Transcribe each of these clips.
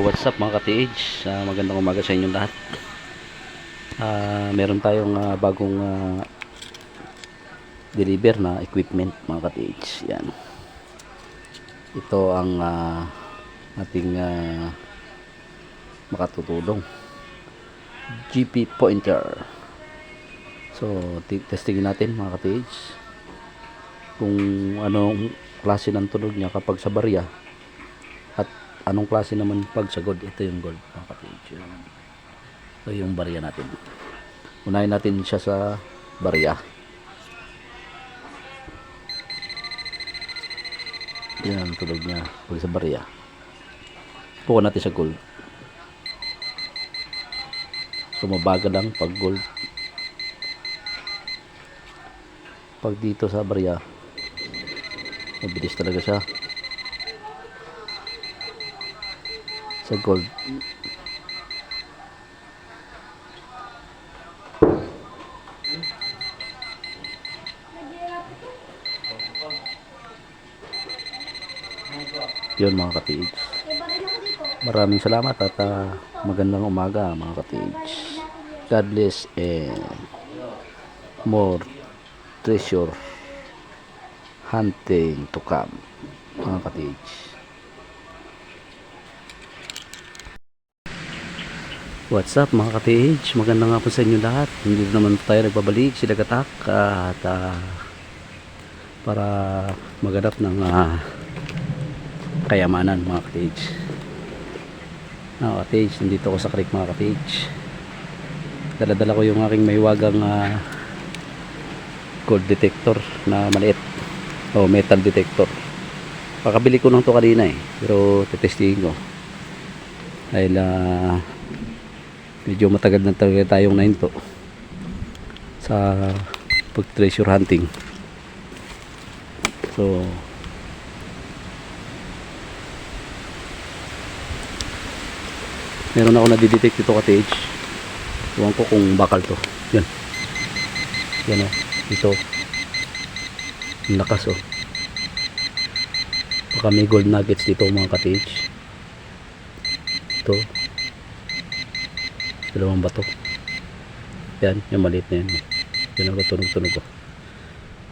What's up mga ka-TH? Magandang umaga sa inyong lahat. Meron tayong bagong deliver na equipment mga ka-TH. Yan. Ito ang ating makatutulong. GP pointer. So, testingin natin mga ka-TH kung anong klase ng tunog niya kapag sa barya at anong klase naman pag sa gold. Ito yung gold mga ka-TH. Ito yung barya natin. Unahin natin siya sa barya. Yan ang tunog niya pag sa barya. Pukuha natin sa gold. So mabagal lang pag gold. Pag dito sa barya, mabilis talaga siya. Sa gold, yun mga ka-TH. Maraming salamat at magandang umaga mga ka-TH. God bless and more treasure hunting to come mga ka-TH. What's up mga ka-TH? Magandang nga po sa inyo lahat. Hindi naman tayo nagbabalik sila Gatak at para maganap ng kayamanan mga ka-TH. Ka-TH, nandito ako sa creek mga ka-TH. Dala-dala ko yung aking mahiwagang gold detector na maliit o metal detector. Pakabili ko lang to kanina pero tetestingin ko dahil medyo matagal na talaga tayong nahinto sa pag treasure hunting. So meron ako na-detect dito ka-TH. Iwan ko kung bakal to. Yan. Yan o. Ito. Ang lakas o. Baka may gold nuggets dito mga ka-TH. Ito. Dalawang bato. Yan. Yung maliit na yan. Yan ang tunog-tunog ko.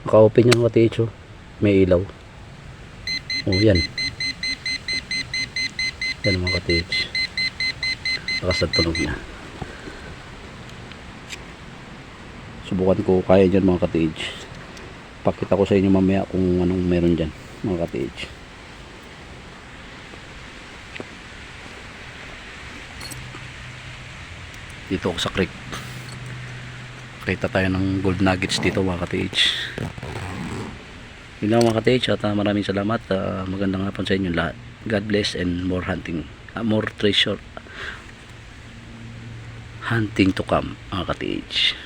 Naka-open yan ka-TH o. May ilaw. O yan. Yan mga ka-TH. Lakas ang tunog niya. Subukan ko kaya dyan mga ka-TH. Pakita ko sa inyo mamaya kung anong meron dyan mga ka-TH. Dito ako sa creek. Kita tayo ng gold nuggets dito mga ka-TH. Yun lang mga ka-TH at maraming salamat. Magandang hapon sa inyo lahat. God bless and more hunting. More treasure hunting to come mga ka-TH.